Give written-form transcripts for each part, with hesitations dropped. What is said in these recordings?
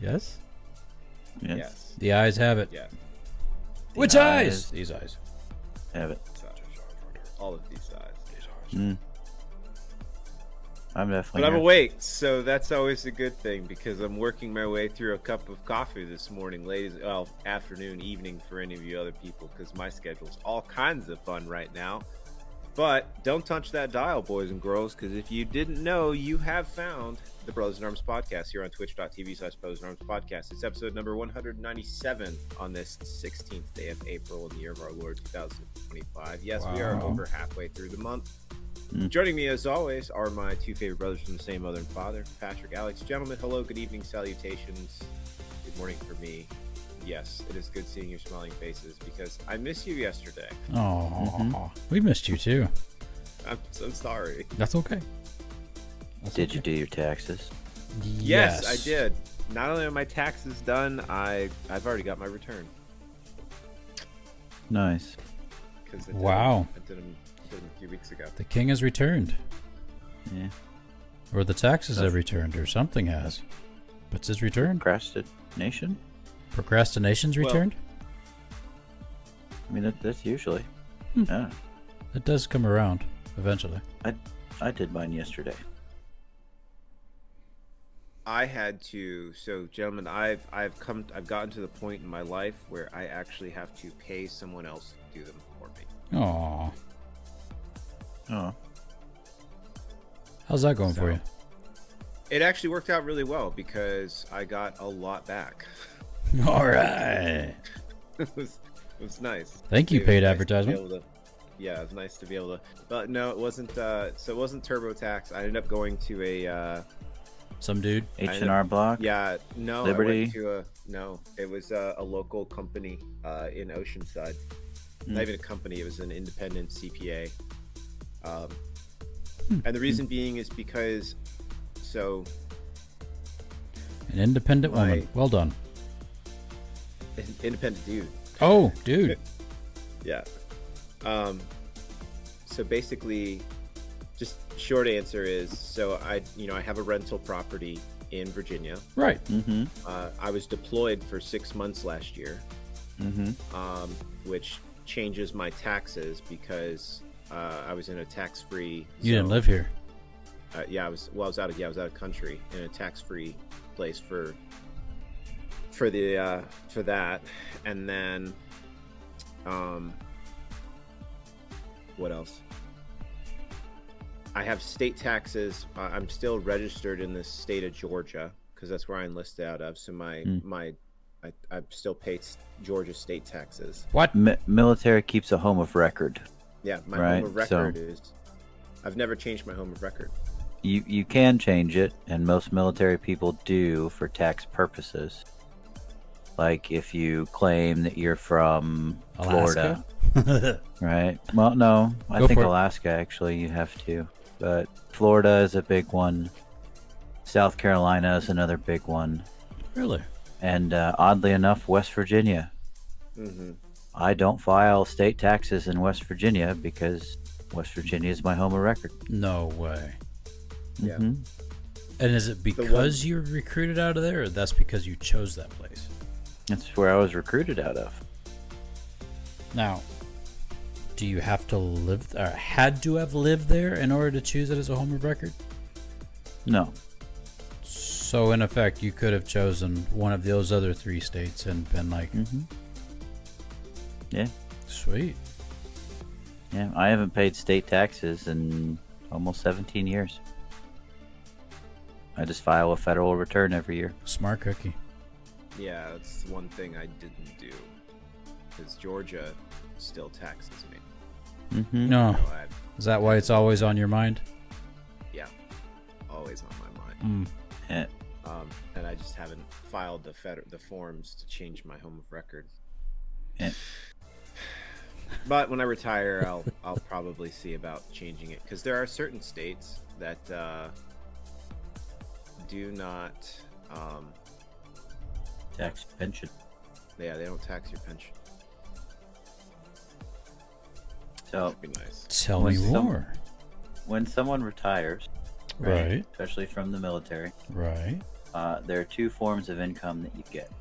Yes? Yes. The eyes have it. Yeah. Which eyes? These eyes. Have it. All of these eyes. I'm definitely. But I'm awake, so that's always a good thing because I'm working my way through a cup of coffee this morning, ladies. Well, afternoon, evening for any of you other people, because my schedule's all kinds of fun right now. But don't touch that dial, boys and girls, because if you didn't know, you have found the Brothers in Arms podcast here on twitch.tv/BrothersinArmsPodcast. It's episode number 197 on this 16th day of April in the year of our Lord 2025. Yes, we are over halfway through the month. Joining me, as always, are my two favorite brothers from the same mother and father, Patrick, Alex. Gentlemen, hello, good evening, salutations, good morning for me. Yes, it is good seeing your smiling faces because I missed you yesterday. Oh, we missed you too. I'm so sorry. That's okay. Did you do your taxes? Yes, I did. Not only are my taxes done, I've already got my return. Nice. I did them a few weeks ago. The king has returned. Yeah. Or the taxes have returned, or something has. What's his return? Procrastination? Procrastination's returned? I mean, that's usually. Yeah. It does come around eventually. I did mine yesterday. I had to. So, gentlemen, I've gotten to the point in my life where I actually have to pay someone else to do them for me. Aw. Oh. How's that going for you? It actually worked out really well because I got a lot back. All right. It was nice. Thank you, paid advertisement. Yeah, it was nice to be able to. But no, it wasn't. So it wasn't TurboTax. I ended up going to a. Some dude. H&R Block. Yeah, no. Liberty. It was a local company in Oceanside. Not even a company. It was an independent CPA. And the reason being is because, an independent woman. Well done. An independent dude. Oh, dude. Yeah. So basically, just short answer is, so I have a rental property in Virginia. Right. Mm-hmm. I was deployed for 6 months last year. Mm-hmm. Which changes my taxes because I was in a tax-free. You didn't live here. I was out of country in a tax-free place for that, and then what else? I have state taxes. I'm still registered in the state of Georgia because that's where I enlisted out of. So I still pay Georgia state taxes. What? Military keeps a home of record. Yeah, my home of record is. I've never changed my home of record. You can change it, and most military people do for tax purposes. Like if you claim that you're from Alaska? Florida, right? Well, no, I think Alaska actually you have to, but Florida is a big one. South Carolina is another big one. Really? And oddly enough, West Virginia. Mm-hmm. I don't file state taxes in West Virginia because West Virginia is my home of record. No way. Yeah. Mm-hmm. And is it because you were recruited out of there, or that's because you chose that place? That's where I was recruited out of. Now, do you have to live, or had to have lived there in order to choose it as a home of record? No. So, in effect, you could have chosen one of those other 3 states and been like, Yeah. Sweet. Yeah, I haven't paid state taxes in almost 17 years. I just file a federal return every year. Smart cookie. Yeah, that's one thing I didn't do because Georgia still taxes me. Mm-hmm. No. Is that why it's always on your mind? Yeah, always on my mind. Yeah. And I just haven't filed the forms to change my home of record. Yeah. But when I retire, I'll probably see about changing it because there are certain states that do not Tax pension. Yeah, they don't tax your pension. So That'd be nice. Tell me more. When someone retires, Right. especially from the military, Right. there are two forms of income that you get.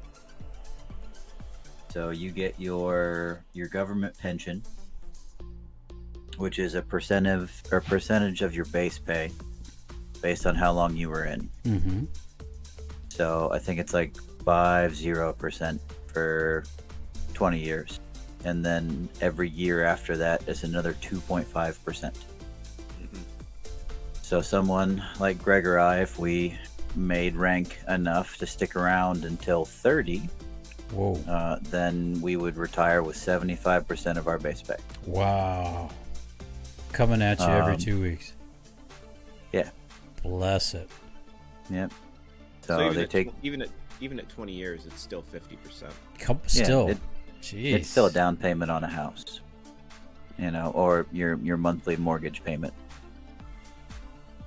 So you get your government pension, which is a percentage of your base pay based on how long you were in. Mm-hmm. So I think it's like 50% for 20 years. And then every year after that is another 2.5%. Mm-hmm. So someone like Greg or I, if we made rank enough to stick around until 30, Whoa. then we would retire with 75% of our base pay. Wow. Coming at you every 2 weeks. Yeah. Bless it. Yep. So So even they at take even at 20 years, it's still 50%. Still. Jeez. It's still a down payment on a house, or your monthly mortgage payment,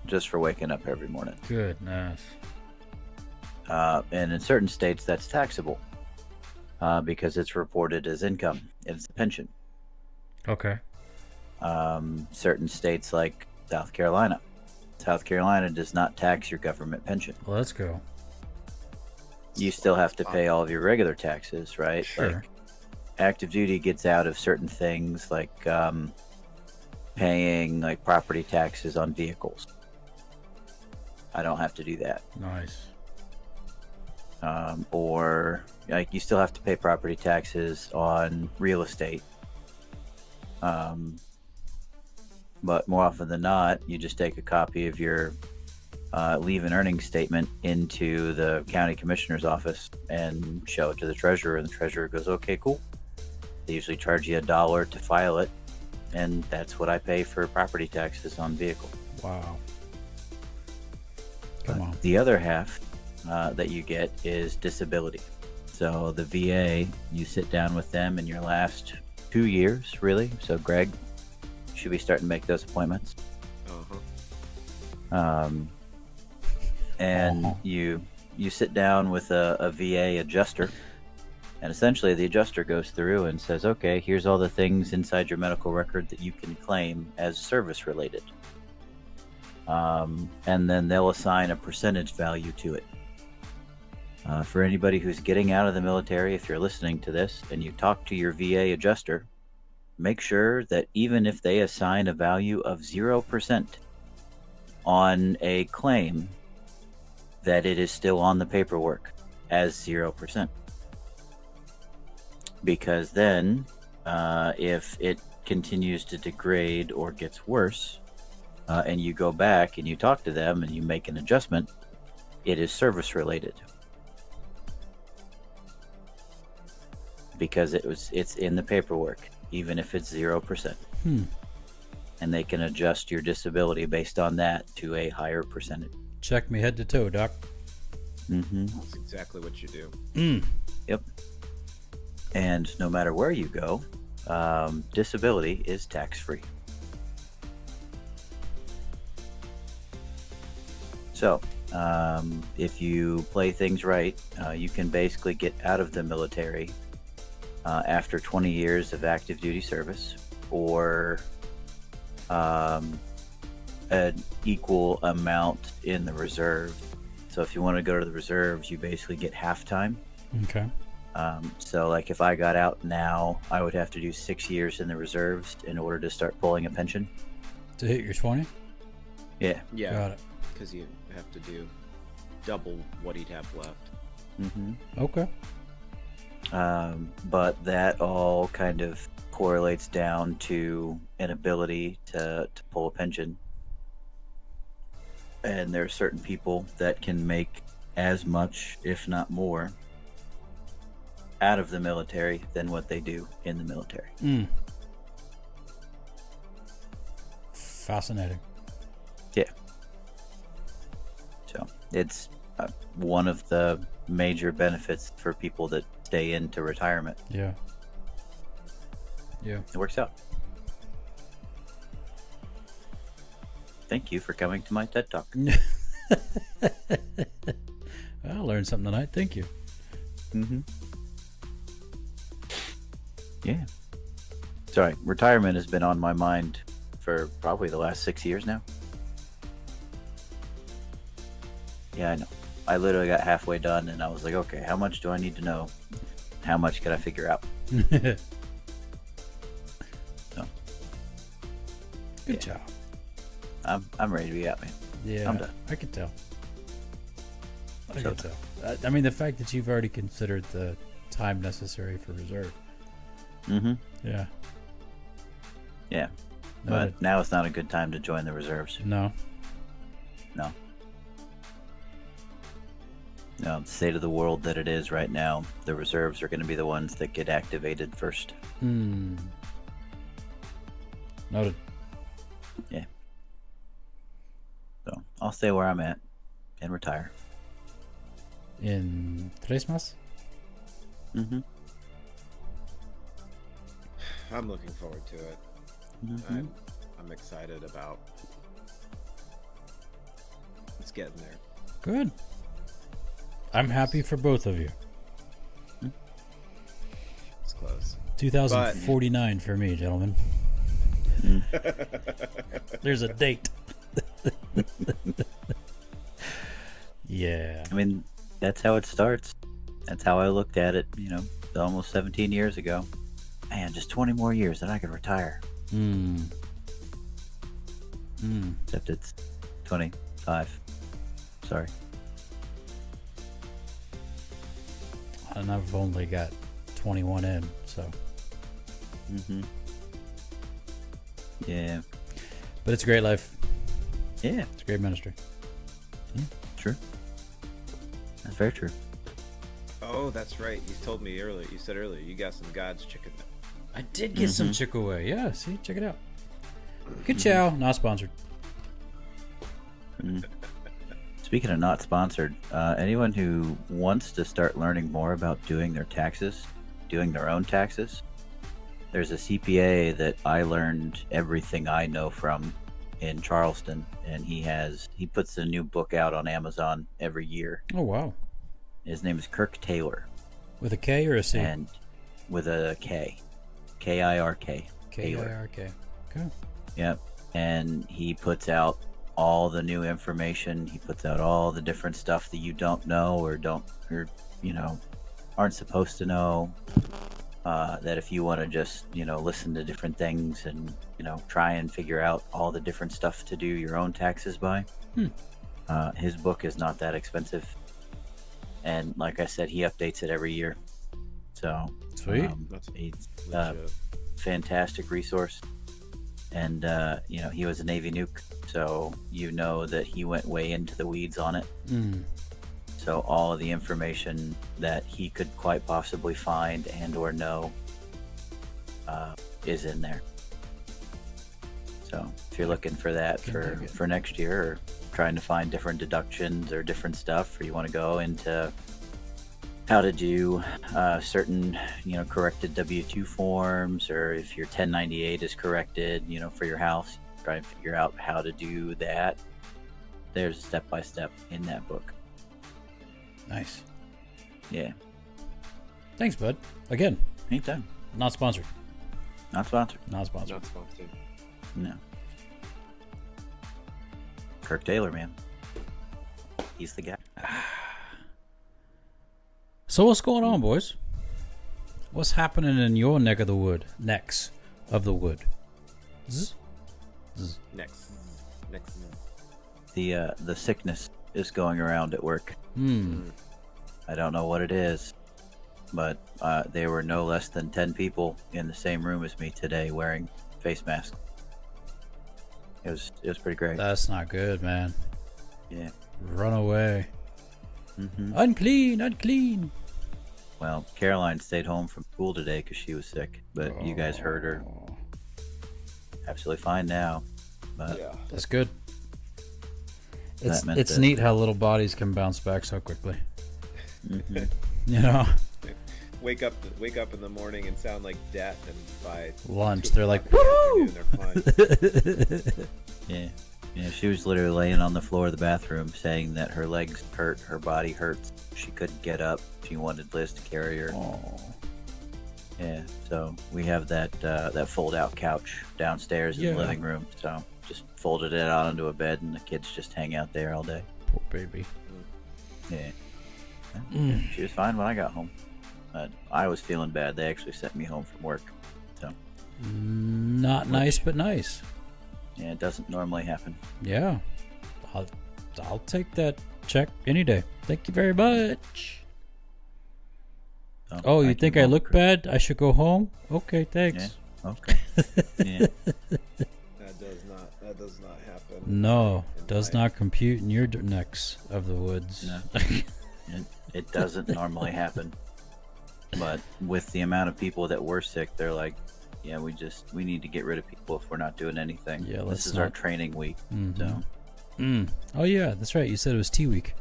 just for waking up every morning. Goodness. And in certain states, that's taxable because it's reported as income. It's a pension. Okay. Certain states like South Carolina does not tax your government pension. Well, let's go. You still have to pay all of your regular taxes, right? Sure. Like, active duty gets out of certain things like paying like property taxes on vehicles. I don't have to do that. Nice. Or like you still have to pay property taxes on real estate. But more often than not, you just take a copy of your leave and earnings statement into the county commissioner's office and show it to the treasurer, and the treasurer goes, okay, cool. They usually charge you $1 to file it, and that's what I pay for property taxes on vehicles. Wow. Come on. The other half that you get is disability. So the VA, you sit down with them in your last 2 years, really. So Greg should be starting to make those appointments. And you sit down with a VA adjuster, and essentially the adjuster goes through and says, okay, here's all the things inside your medical record that you can claim as service related. And then they'll assign a percentage value to it. For anybody who's getting out of the military, if you're listening to this and you talk to your VA adjuster, make sure that even if they assign a value of 0% on a claim, that it is still on the paperwork as 0%. Because then, if it continues to degrade or gets worse, and you go back and you talk to them and you make an adjustment, it is service related. Because it's in the paperwork, even if it's 0%. And they can adjust your disability based on that to a higher percentage. Check me head to toe, Doc. Mm-hmm. That's exactly what you do. Yep. And no matter where you go, disability is tax-free. So, if you play things right, you can basically get out of the military after 20 years of active duty service, or an equal amount in the reserve. So if you want to go to the reserves, you basically get halftime. Okay. So like if I got out now, I would have to do 6 years in the reserves in order to start pulling a pension. To hit your 20? Yeah. Yeah. Got it. Because you have to do double what he'd have left. Mm-hmm. Okay. But that all kind of correlates down to an ability to pull a pension. And there are certain people that can make as much, if not more, out of the military than what they do in the military. Fascinating. Yeah. So it's one of the major benefits for people that stay into retirement. Yeah. It works out. Thank you for coming to my TED Talk. I learned something tonight. Thank you. Mm-hmm. Yeah. Sorry, retirement has been on my mind for probably the last 6 years now. Yeah, I know. I literally got halfway done, and I was like, okay, how much do I need to know? How much can I figure out? So, Good job. I'm ready to be out, man. Yeah, I'm done. I can tell. I So can tell. I mean, the fact that you've already considered the time necessary for reserve. Mm-hmm. Yeah. Yeah. Noted. But now it's not a good time to join the reserves. No. No. No, the state of the world that it is right now, the reserves are going to be the ones that get activated first. Noted. Yeah. So I'll stay where I'm at and retire. In 3 más? Mm-hmm. I'm looking forward to it. Mm-hmm. I'm excited about. It's getting there. Good. I'm happy for both of you. It's close. 2049 for me, gentlemen. There's a date. Yeah. I mean, that's how it starts. That's how I looked at it, almost 17 years ago. Man, just 20 more years and I could retire. Except it's 25. Sorry. And I've only got 21 in, so. Mm-hmm. Yeah. But it's a great life. Yeah. It's a great ministry. True. That's very true. Oh, that's right. You told me earlier. You said earlier you got some God's chicken. I did get some Chick-fil-A. Yeah, see? Check it out. Good chow. Not sponsored. Speaking of not sponsored, anyone who wants to start learning more about doing their own taxes, there's a CPA that I learned everything I know from in Charleston, and he puts a new book out on Amazon every year. Oh, wow. His name is Kirk Taylor. With a K or a C? And with a K. K-I-R-K. K-I-R-K. Okay. Yep. And he puts out all the new information. He puts out all the different stuff that you don't know or aren't supposed to know. That if you want to just, listen to different things and, try and figure out all the different stuff to do your own taxes by. His book is not that expensive. And like I said, he updates it every year. So Sweet. It's a fantastic resource. And, he was a Navy nuke, so that he went way into the weeds on it. So all of the information that he could quite possibly find and or know is in there. So if you're looking for that for next year, or trying to find different deductions or different stuff, or you want to go into how to do certain, corrected W-2 forms, or if your 1098 is corrected, for your house, try and figure out how to do that. There's step-by-step in that book. Nice. Yeah. Thanks, bud. Again, Anytime. not sponsored. Not sponsored. Not sponsored. Not sponsored. No. Kirk Taylor, man. He's the guy. So what's going on, boys? What's happening in your neck of the wood? Necks of the wood. Zzz. Zzz. Next. The sickness is going around at work. I don't know what it is, but there were no less than 10 people in the same room as me today wearing face masks. It was pretty great. That's not good, man. Yeah. Run away. Unclean, unclean. Well, Caroline stayed home from school today because she was sick, but you guys heard her. Absolutely fine now. But Yeah. That's good. That meant It's that- neat how little bodies can bounce back so quickly. Mhm. You know, Wake up in the morning and sound like death, and by lunch 2 they're like, o'clock in woo! the afternoon, they're fine. Yeah, she was literally laying on the floor of the bathroom saying that her legs hurt, her body hurts. She couldn't get up. She wanted Liz to carry her. Oh. Yeah, so we have that fold-out couch downstairs in the Yeah. living room. So just folded it out onto a bed, and the kids just hang out there all day. Poor baby. Yeah. She was fine when I got home. But I was feeling bad. They actually sent me home from work. So. Not nice, but nice. Yeah, it doesn't normally happen. Yeah. I'll take that check any day. Thank you very much. Oh, you think I look bad? I should go home? Okay, thanks. Yeah. Okay. Yeah. That does not happen. No, does not compute in your necks of the woods. No. It doesn't normally happen. But with the amount of people that were sick, they're like, yeah, we need to get rid of people if we're not doing anything. Yeah, this is our training week. Mm-hmm. So. Oh yeah, that's right. You said it was tea week.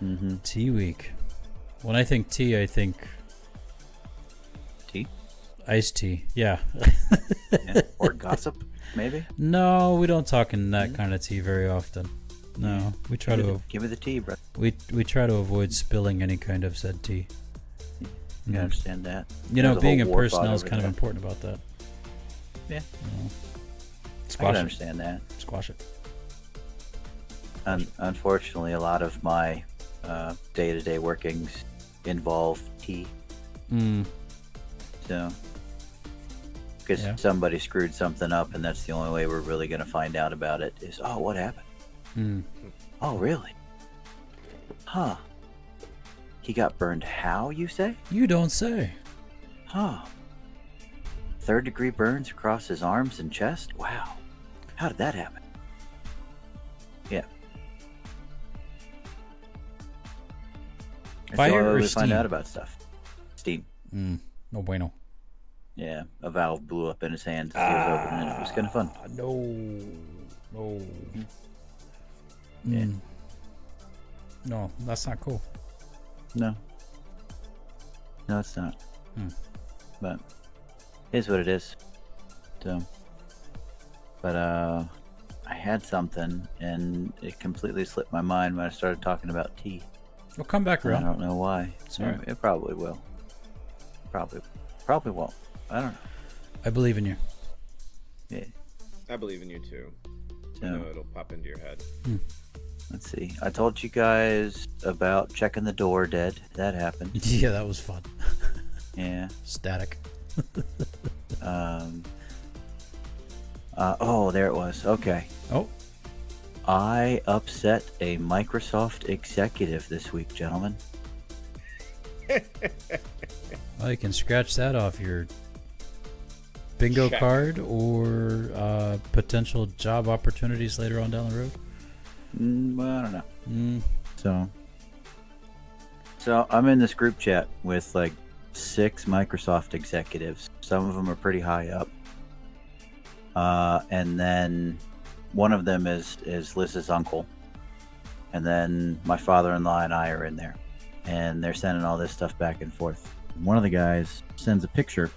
Mm-hmm. Tea week. When I think tea, I think tea, iced tea. Yeah. Yeah. Or gossip, maybe. No, we don't talk in that kind of tea very often. No, we try to give me the tea, bro. We try to avoid spilling any kind of said tea. You understand that? You know, being in personnel is kind of important about that. Yeah. Squash I can understand that. Squash it. Unfortunately, a lot of my day-to-day workings involve tea. So, because somebody screwed something up, and that's the only way we're really going to find out about it is, oh, what happened? Oh, really? Huh. He got burned how, you say? You don't say. Huh. 3rd-degree burns across his arms and chest? Wow. How did that happen? Yeah. Fire or we steam? Find out about stuff. Steam. No bueno. Yeah, a valve blew up in his hand as he was opening it. It was kind of fun. No. Yeah. No, that's not cool. No, it's not. But it is what it is. So, but I had something, and it completely slipped my mind when I started talking about tea. We'll come back around. I don't know why. Sorry. It probably will. Probably won't. I don't know. I believe in you. Yeah. I believe in you too. So, I know it'll pop into your head. Let's see. I told you guys about checking the door dead. That happened. Yeah, that was fun. Yeah. Static. Oh, there it was. Okay. Oh. I upset a Microsoft executive this week, gentlemen. Well, you can scratch that off your bingo card or potential job opportunities later on down the road. Well, I don't know. So I'm in this group chat with like 6 Microsoft executives. Some of them are pretty high up. And then one of them is Liz's uncle. And then my father-in-law and I are in there. And they're sending all this stuff back and forth. One of the guys sends a picture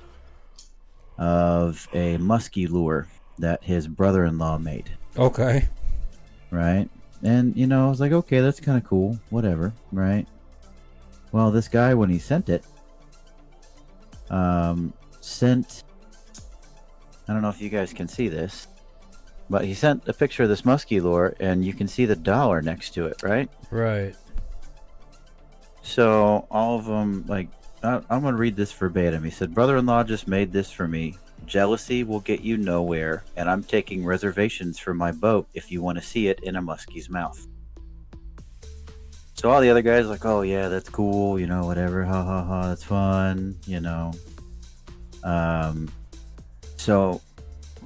of a muskie lure that his brother-in-law made. Okay. Right? And, I was like, okay, that's kind of cool. Whatever, right? Well, this guy, when he sent it, sent... I don't know if you guys can see this, but he sent a picture of this muskie lure, and you can see the dollar next to it, right? Right. So, all of them, like, I'm going to read this verbatim. He said, brother-in-law just made this for me. Jealousy will get you nowhere, and I'm taking reservations for my boat if you want to see it in a muskie's mouth. So all the other guys are like, oh yeah, that's cool, whatever, ha ha ha, that's fun, So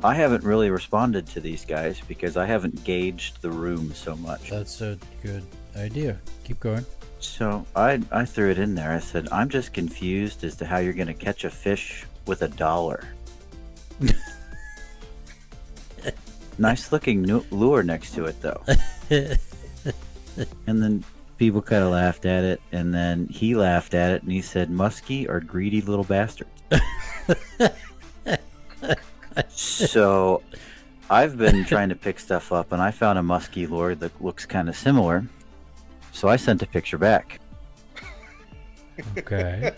I haven't really responded to these guys because I haven't gauged the room so much. That's a good idea. Keep going. So I threw it in there. I said, I'm just confused as to how you're going to catch a fish with $1. Nice looking lure next to it though. And then people kind of laughed at it, and then he laughed at it and he said, muskie are greedy little bastards. So I've been trying to pick stuff up, and I found a muskie lure that looks kind of similar, so I sent a picture back. Okay.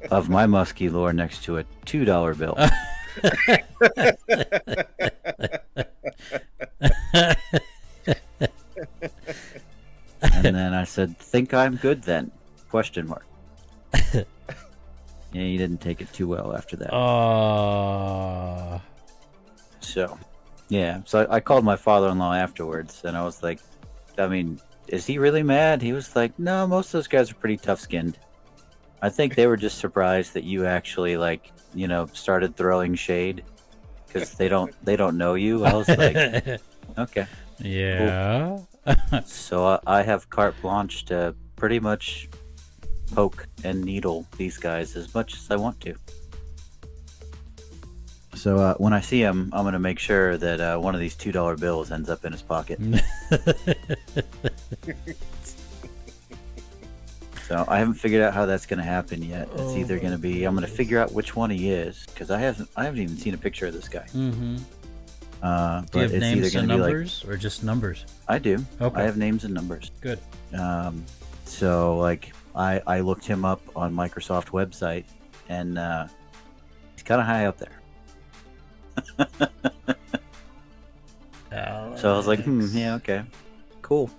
Of my muskie lure next to a $2 bill. And then I said, "Think I'm good then?" Question mark. Yeah, he didn't take it too well after that. So, yeah. So I called my father-in-law afterwards, and I was like, I mean, is he really mad? He was like, no, most of those guys are pretty tough-skinned. I think they were just surprised that you actually, like, started throwing shade because they don't know you. I was like, okay. Yeah. Cool. So I have carte blanche to pretty much poke and needle these guys as much as I want to. So when I see him, I'm going to make sure that one of these $2 bills ends up in his pocket. So I haven't figured out how that's going to happen yet. It's either going to be I'm going to figure out which one he is because I haven't even seen a picture of this guy. Mm-hmm. But Do you have it's names either going and to be numbers or just numbers? I do. Okay. I have names and numbers. Good. So like I looked him up on Microsoft website, and he's kind of high up there. So I was like, yeah, okay, cool.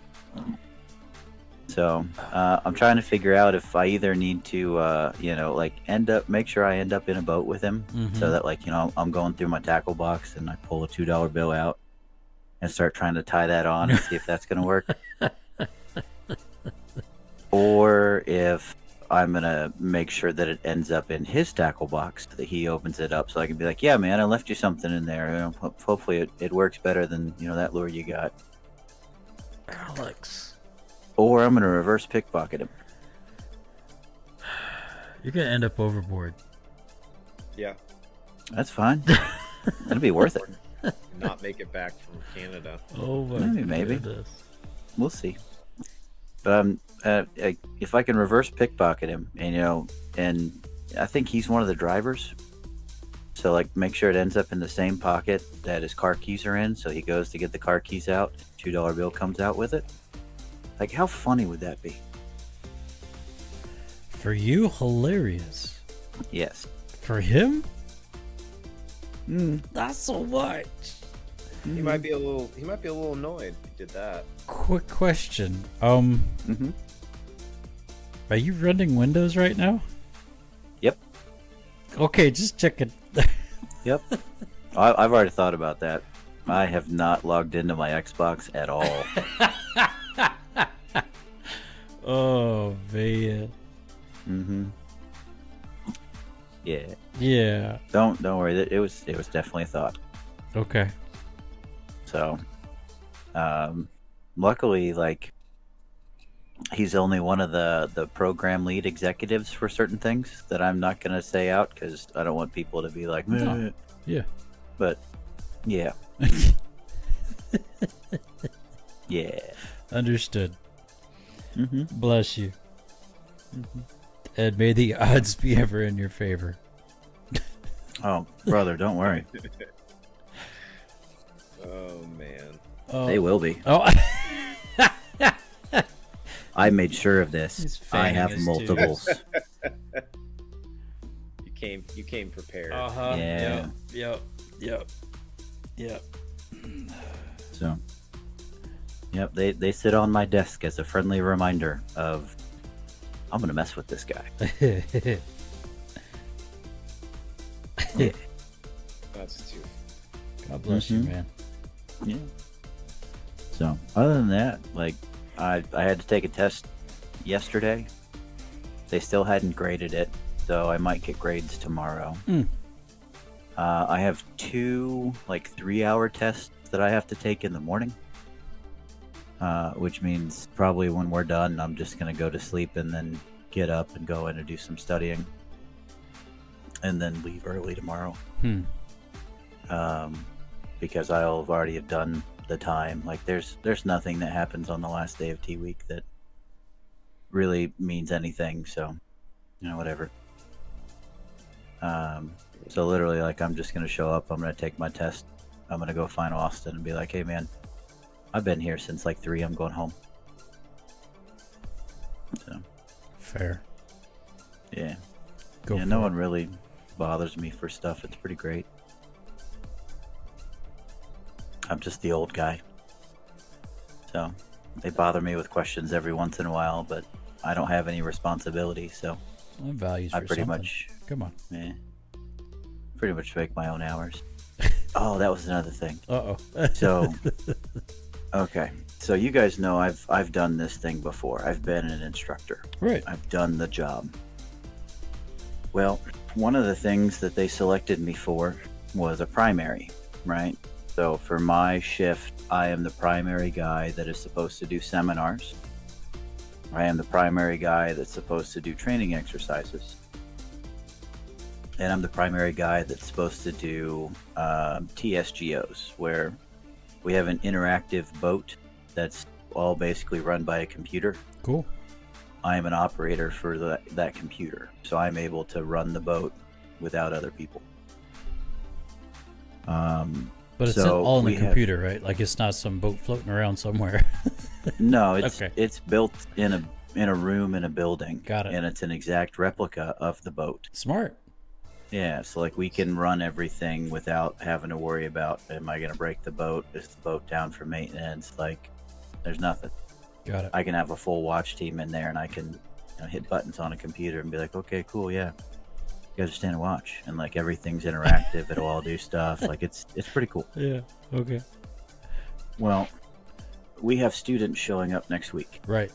So I'm trying to figure out if I either need to, make sure I end up in a boat with him, so that I'm going through my tackle box and I pull a $2 bill out and start trying to tie that on and see if that's going to work. Or if I'm going to make sure that it ends up in his tackle box, that he opens it up so I can be like, yeah, man, I left you something in there. Hopefully it works better than, that lure you got. Alex. Or I'm going to reverse pickpocket him. You're going to end up overboard. Yeah. That's fine. It'll be worth it. Not make it back from Canada. Oh my maybe. goodness. We'll see. But if I can reverse pickpocket him, and I think he's one of the drivers, so like make sure it ends up in the same pocket that his car keys are in. So he goes to get the car keys out, $2 bill comes out with it. Like, how funny would that be? For you, hilarious. Yes. For him, not so much. He might be a little annoyed if he did that. Quick question. Are you running Windows right now? Yep. Okay, just checking. Yep. I've already thought about that. I have not logged into my Xbox at all. Oh man. Yeah. Yeah. Don't worry. It was definitely a thought. Okay. So, luckily, like, he's only one of the program lead executives for certain things that I'm not gonna say out because I don't want people to be like, no. Yeah. But yeah. Yeah. Understood. Bless you. And may the odds be ever in your favor. Oh, brother, don't worry. Oh man. They will be. Oh. I made sure of this. I have multiples. You came prepared. Yeah. Yep. So, yep, they sit on my desk as a friendly reminder of I'm gonna mess with this guy. Yeah. That's too. God bless you, man. Yeah. So, other than that, like, I had to take a test yesterday. They still hadn't graded it, so I might get grades tomorrow. I have 2 3-hour tests that I have to take in the morning, which means probably when we're done, I'm just gonna go to sleep and then get up and go in and do some studying, and then leave early tomorrow. Because I'll already have done the time. Like, there's nothing that happens on the last day of T week that really means anything. So, whatever. So literally, like, I'm just gonna show up. I'm gonna take my test. I'm gonna go find Austin and be like, "Hey, man, I've been here since 3. I'm going home." So Fair. yeah, Go no for one really bothers me for stuff. It's pretty great. I'm just the old guy. So They bother me with questions every once in a while, but I don't have any responsibility, so Well, values I for pretty something. much, Come on. pretty much make my own hours. Oh, that was another thing. Uh-oh. So, okay. So you guys know I've done this thing before. I've been an instructor. Right. I've done the job. Well, one of the things that they selected me for was a primary, right? So for my shift, I am the primary guy that is supposed to do seminars. I am the primary guy that's supposed to do training exercises. And I'm the primary guy that's supposed to do TSGOs, where we have an interactive boat that's all basically run by a computer. Cool. I am an operator for that computer, so I'm able to run the boat without other people. But it's all in the computer, right? Like it's not some boat floating around somewhere. No, Okay. it's built in a room in a building. Got it. And it's an exact replica of the boat. Smart. Yeah, so like we can run everything without having to worry about, am I going to break the boat? Is the boat down for maintenance? Like, there's nothing. Got it. I can have a full watch team in there, and I can hit buttons on a computer and be like, okay, cool, yeah. You guys are standing watch, and like everything's interactive. It'll all do stuff. Like it's pretty cool. Yeah. Okay. Well, we have students showing up next week. Right.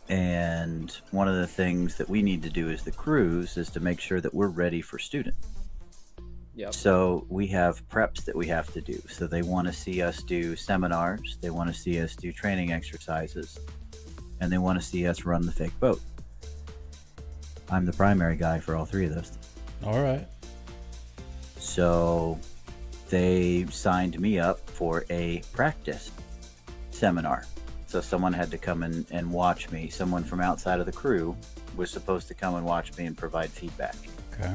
And one of the things that we need to do as the crews is to make sure that we're ready for students. Yep. So we have preps that we have to do. So they want to see us do seminars, they want to see us do training exercises, and they want to see us run the fake boat. I'm the primary guy for all three of those. All right. So they signed me up for a practice seminar. So someone had to come in and watch me. Someone from outside of the crew was supposed to come and watch me and provide feedback. Okay.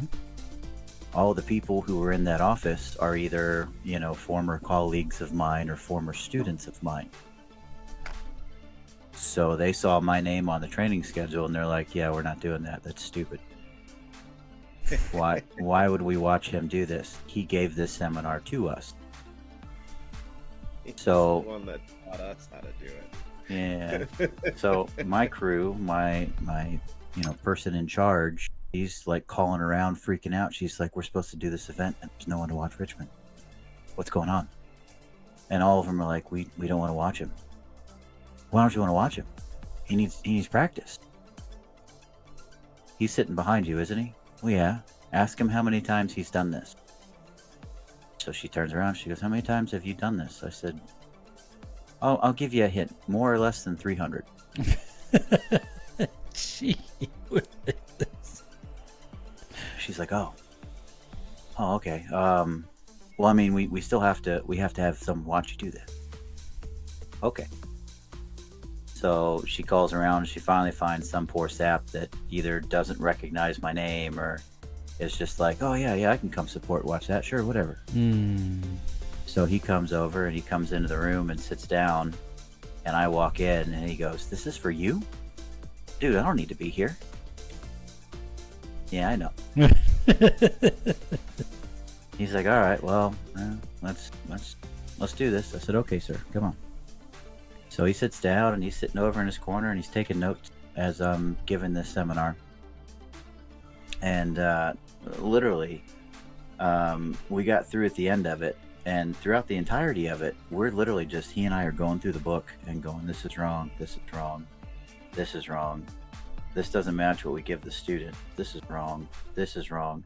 All the people who were in that office are either, former colleagues of mine or former students of mine. So they saw my name on the training schedule and they're like, yeah, we're not doing that. That's stupid. Why would we watch him do this? He gave this seminar to us. So the one that taught us how to do it. Yeah. So my crew, my person in charge, he's like calling around, freaking out. She's like, we're supposed to do this event and there's no one to watch Richmond. What's going on? And all of them are like, we don't want to watch him. Why don't you want to watch him? He needs practice. He's sitting behind you, isn't he? Well, yeah. Ask him how many times he's done this. So she turns around. She goes, how many times have you done this? I said, I'll give you a hint. More or less than 300. Gee, She's like, oh, okay. Well, I mean, we still have to have someone watch you do this. Okay. So she calls around and she finally finds some poor sap that either doesn't recognize my name or is just like, oh yeah, I can come support, watch that, sure, whatever. So he comes over and he comes into the room and sits down, and I walk in and he goes, this is for you? Dude, I don't need to be here. Yeah, I know. He's like, all right, well, let's do this. I said, okay, sir, come on. So he sits down and he's sitting over in his corner and he's taking notes as I'm giving this seminar. And literally, we got through at the end of it, and throughout the entirety of it, we're literally just, he and I are going through the book and going, this is wrong, this is wrong, this is wrong, this doesn't match what we give the student, this is wrong, this is wrong.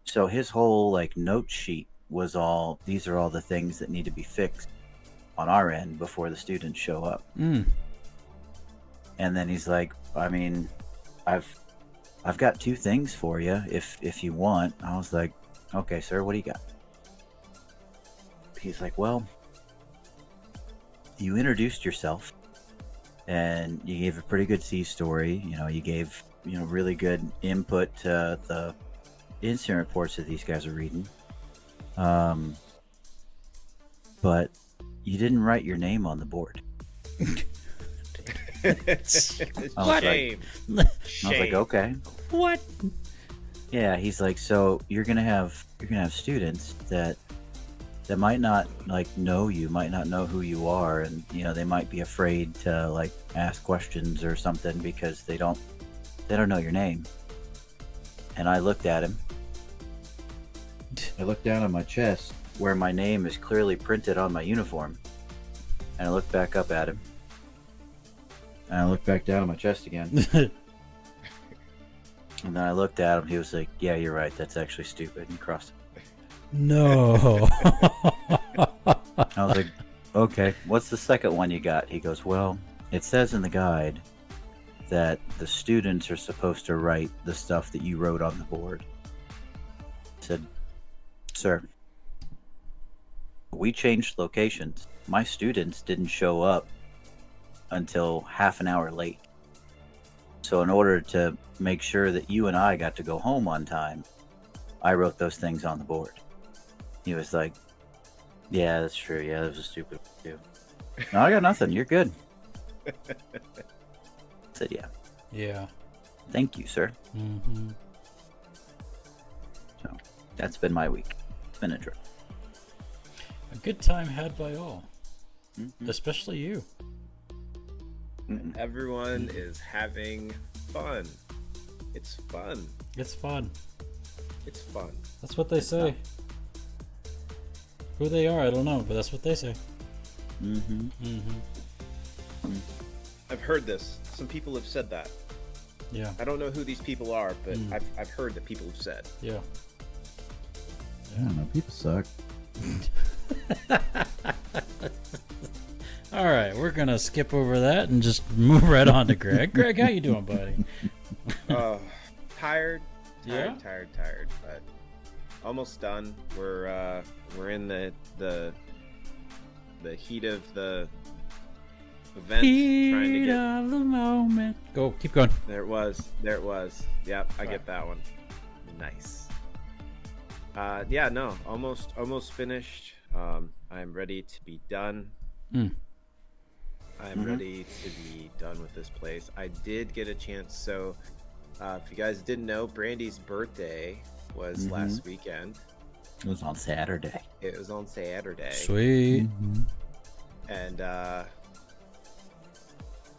So his whole note sheet was all, these are all the things that need to be fixed on our end before the students show up. And then he's like, I mean, I've got two things for you if you want. I was like, okay, sir, what do you got? He's like, well, you introduced yourself and you gave a pretty good sea story. You gave, really good input to the incident reports that these guys are reading. But you didn't write your name on the board. Shame. I was like, okay. What? Yeah, he's like, so you're gonna have students that that might not like know you, might not know who you are, and they might be afraid to like ask questions or something because they don't know your name. And I looked at him. I looked down on my chest where my name is clearly printed on my uniform, and I looked back up at him, and I looked back down on my chest again. And then I looked at him. He was like, "Yeah, you're right. That's actually stupid." And he crossed it. No. I was like, "Okay, what's the second one you got?" He goes, "Well, it says in the guide that the students are supposed to write the stuff that you wrote on the board." I said, "Sir, we changed locations. My students didn't show up until half an hour late. So in order to make sure that you and I got to go home on time, I wrote those things on the board." He was like, "Yeah, that's true. Yeah, that was a stupid one too." "No, I got nothing. You're good." I said, "Yeah. Yeah. Thank you, sir." Mm-hmm. So that's been my week. It's been a trip. A good time had by all, especially you. And everyone is having fun. It's fun. It's fun. It's fun. That's what they say. Who they are, I don't know, but that's what they say. I've heard this. Some people have said that. Yeah. I don't know who these people are, but I've heard that people have said. Yeah. I don't know. People suck. All right, we're gonna skip over that and just move right on to Greg. Greg, how you doing, buddy? Tired, Yeah? tired, but almost done. We're in the heat of the event, trying to Heat get of the moment. Go, keep going. There it was. Yep, I get that one. Nice. Yeah, no, almost finished. I'm ready to be done. I'm ready to be done with this place. I did get a chance. So, if you guys didn't know, Brandy's birthday was last weekend. It was on Saturday. It was on Saturday. Sweet. And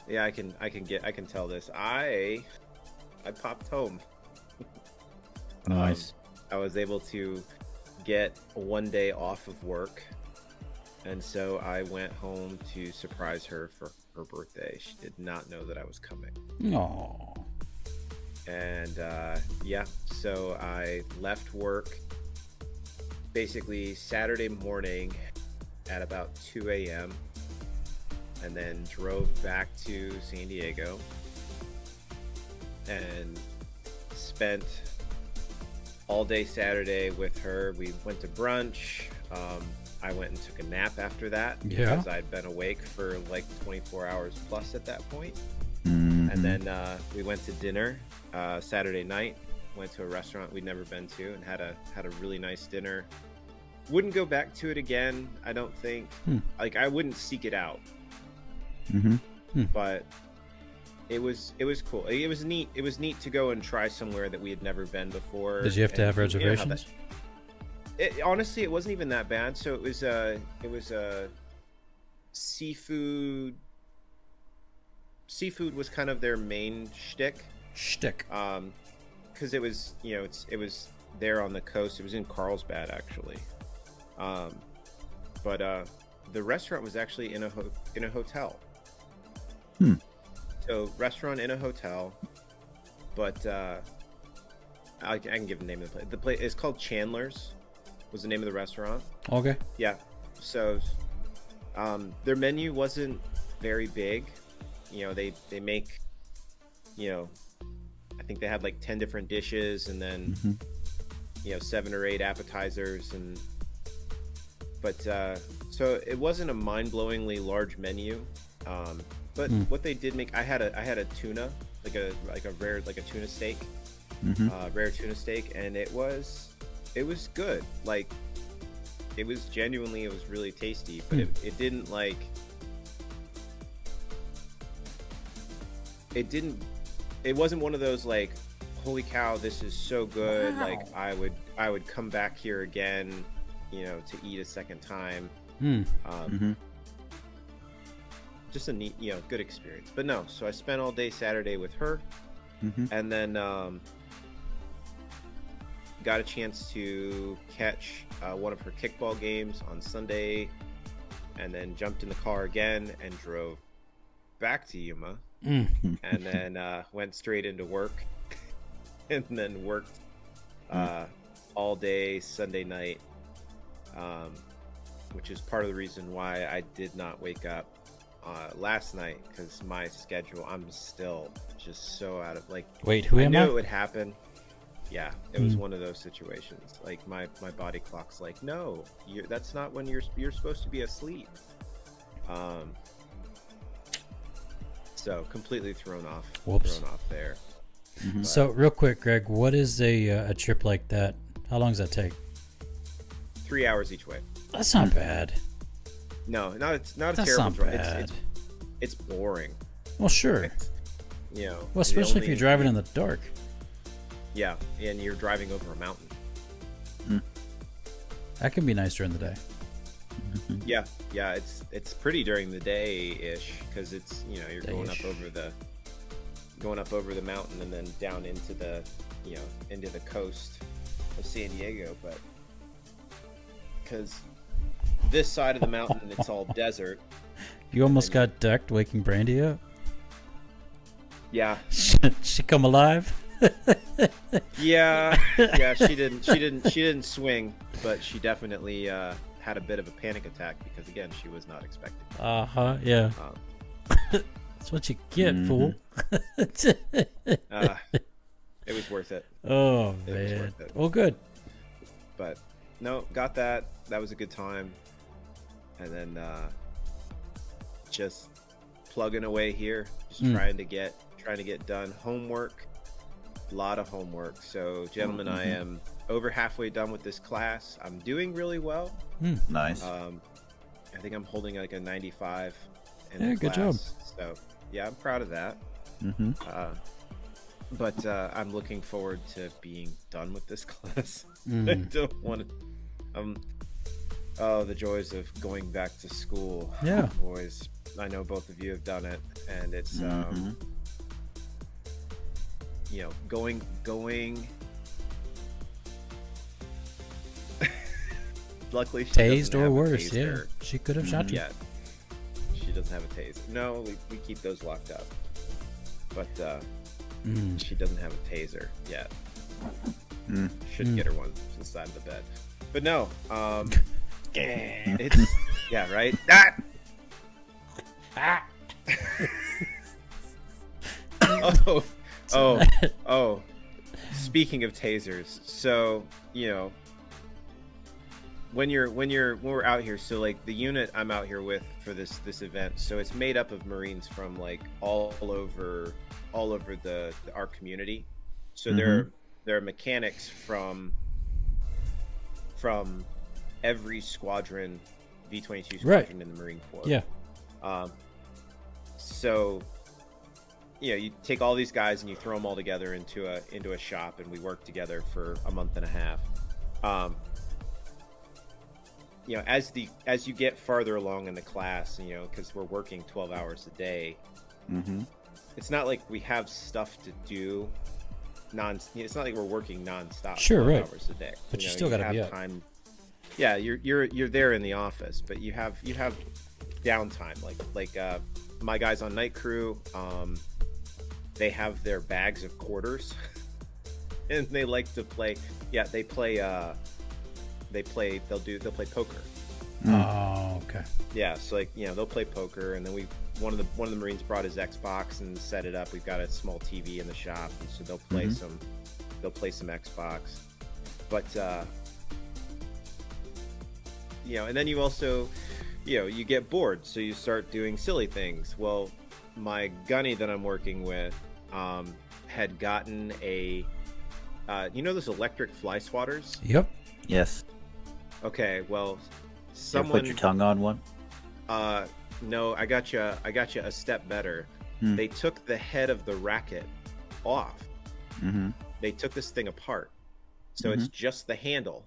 yeah, I can tell this. I popped home. Nice. I was able to get one day off of work, and so I went home to surprise her for her birthday. She did not know that I was coming. Aww. And yeah, so I left work basically Saturday morning at about 2 a.m. and then drove back to San Diego and spent all day Saturday with her. We went to brunch. I went and took a nap after that because I'd been awake for like 24 hours plus at that point. And then we went to dinner Saturday night. Went to a restaurant we'd never been to and had a really nice dinner. Wouldn't go back to it again, I don't think. Like, I wouldn't seek it out. But it was cool. It was neat. It was neat to go and try somewhere that we had never been before. Did you have to have reservations? Honestly, it wasn't even that bad. So it was a seafood. Seafood was kind of their main shtick. Because it was, it was there on the coast. It was in Carlsbad, actually. But the restaurant was actually in a hotel. So restaurant in a hotel, but I can give the name of the place. The place is called Chandler's. Was the name of the restaurant? Okay. Yeah. So their menu wasn't very big. They make, I think they had like 10 different dishes and then 7 or 8 appetizers but so it wasn't a mind-blowingly large menu. But what they did make, I had a tuna, like a rare, like a tuna steak, rare tuna steak, and it was good. Like, it was really tasty, but it didn't like, it wasn't one of those like, holy cow, this is so good. Wow. Like, I would come back here again, to eat a second time. Mm. Just a neat, good experience. But no, so I spent all day Saturday with her, and then got a chance to catch one of her kickball games on Sunday, and then jumped in the car again and drove back to Yuma, and then went straight into work, and then worked all day Sunday night, which is part of the reason why I did not wake up last night, because my schedule, I'm still just so out of, like, Wait, who I am knew I? it would happen. Yeah, it was one of those situations. Like my body clock's like, no, that's not when you're supposed to be asleep. So completely thrown off there. So real quick, Greg, what is a trip like that? How long does that take? 3 hours each way. That's not bad. No, not a That's terrible not drive. bad. It's boring. Well, sure. Well, Well, especially if you're driving in the dark. Yeah, and you're driving over a mountain. That can be nice during the day. Yeah, it's pretty during the day ish, because it's you're going up over the mountain and then down into the into the coast of San Diego, but because this side of the mountain it's all desert. You almost got decked waking Brandy up. Yeah. She come alive. Yeah, she didn't swing, but she definitely had a bit of a panic attack, because again, she was not expecting it. Yeah. That's what you get, fool. It was worth it. Oh, It was man. worth it. Well, good. But no, got that. That was a good time. And then just plugging away here, just trying to get done homework. A lot of homework. So, gentlemen, I am over halfway done with this class. I'm doing really well. Nice. I think I'm holding like a 95 in Yeah, the good class. job. So, yeah, I'm proud of that. But I'm looking forward to being done with this class. I don't want to. Oh, the joys of going back to school. Yeah. Boys, I know both of you have done it, and it's going. Luckily, she Tased doesn't or have a worse. Yeah. taser She could have shot you. yet. She doesn't have a taser. No, we keep those locked up. But she doesn't have a taser yet. Should get her one to the side of the bed. But no, it's right. Oh. Speaking of tasers, so when we're out here, so like the unit I'm out here with for this event, so it's made up of Marines from like all over our community. So there are mechanics from every squadron, V-22 squadron in the Marine Corps. Yeah. So you take all these guys and you throw them all together into a shop, and we work together for a month and a half. As you get farther along in the class, because we're working 12 hours a day, it's not like we have stuff to do. It's not like we're working nonstop. Sure, 12 right. hours a day. But you still got to be up. Time. Yeah, you're there in the office, but you have downtime. Like my guys on night crew, they have their bags of quarters, and they like to play. Yeah, they play. They'll play poker. Oh, okay. Yeah, so they'll play poker, and then one of the Marines brought his Xbox and set it up. We've got a small TV in the shop, and so they'll play some Xbox. But and then you also you get bored, so you start doing silly things. Well, my gunny that I'm working with had gotten a those electric fly swatters. Yep. Yes. Okay, well, You put your tongue on one? No, I got you a step better. They took the head of the racket off. They took this thing apart, so it's just the handle,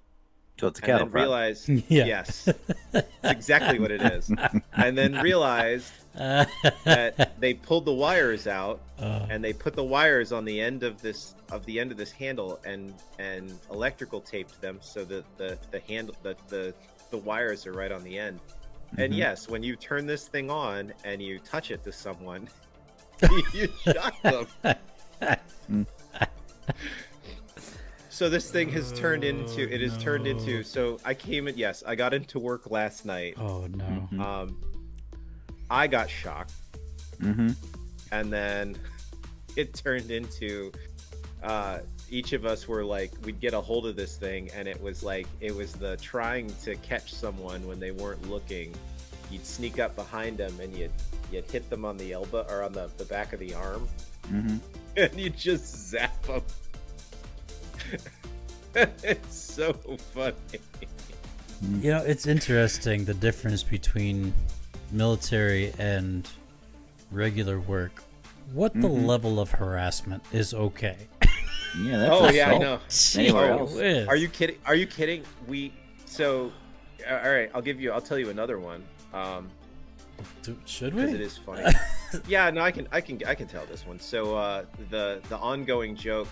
So it's a and cattle then prod. realized, Yeah. yes, it's exactly what it is. And then realized that they pulled the wires out and they put the wires on the end of this handle and electrical taped them so that the wires are right on the end. And yes, when you turn this thing on and you touch it to someone, you shock them. So this thing has turned into. So I got into work last night. Oh no. I got shocked. Mm-hmm. And then it turned into each of us were like, we'd get a hold of this thing, and it was the trying to catch someone when they weren't looking. You'd sneak up behind them and you'd hit them on the elbow or on the back of the arm, and you'd just zap them. It's so funny. You know, it's interesting the difference between military and regular work. What the level of harassment is okay? Yeah, that's I know. Anywhere else. Whiz. Are you kidding? Are you kidding? All right, I'll tell you another one. Should Because we? it is funny. Yeah, no, I can tell this one. So the ongoing joke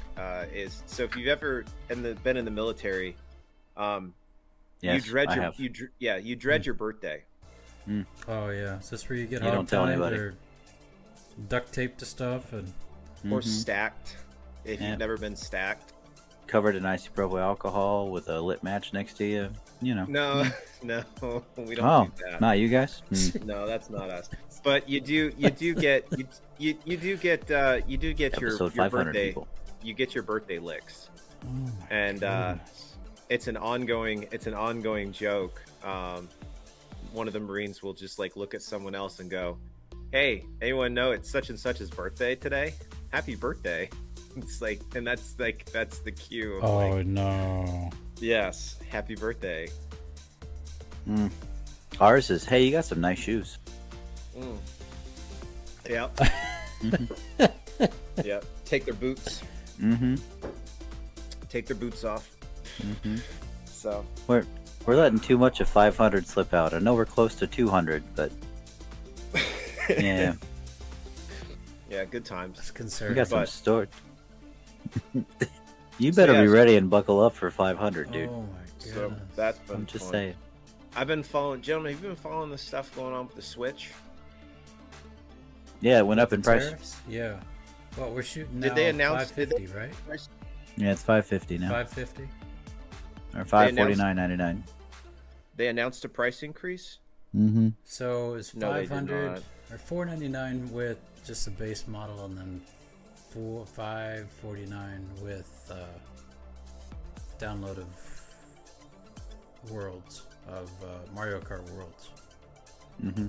is, so if you've ever been in the military, Yes, you dread I have. you dread your birthday. Oh yeah, is this where you get You don't tell hogtied anybody. or duct taped to stuff and Or stacked, if Yeah. you've never been stacked. Covered in isopropyl alcohol with a lit match next to you. You know. No, we don't Oh, do that. not you guys. No, that's not us. But you do get your Episode 500 birthday. people. You get your birthday licks, oh my and goodness. it's an ongoing joke. One of the Marines will just like look at someone else and go, "Hey, anyone know it's such and such's birthday today? Happy birthday!" It's like, and that's the cue. Of Oh like, no. yes, happy birthday. Ours is, hey, you got some nice shoes. Yep. Yep. Take their boots. Mm-hmm. Take their boots off. Mm-hmm. So We're letting too much of 500 slip out. I know we're close to 200, but yeah, yeah, good times. That's we concerning. got some But- stored. You better be yes. ready and buckle up for 500, dude. Oh my So goodness. that's been I'm just fun. saying. I've been following, gentlemen. Have you been following the stuff going on with the Switch? Yeah, it went up in price. Tariffs? Yeah. Well, we're shooting Did now they announce- 550, right? Yeah, it's 550 now, 550. or 549.99. They announced a price increase. Mm-hmm. So it's No, they did 500 not. or 499 with just the base model, and then 549 with download of Worlds of Mario Kart Worlds. Mm-hmm.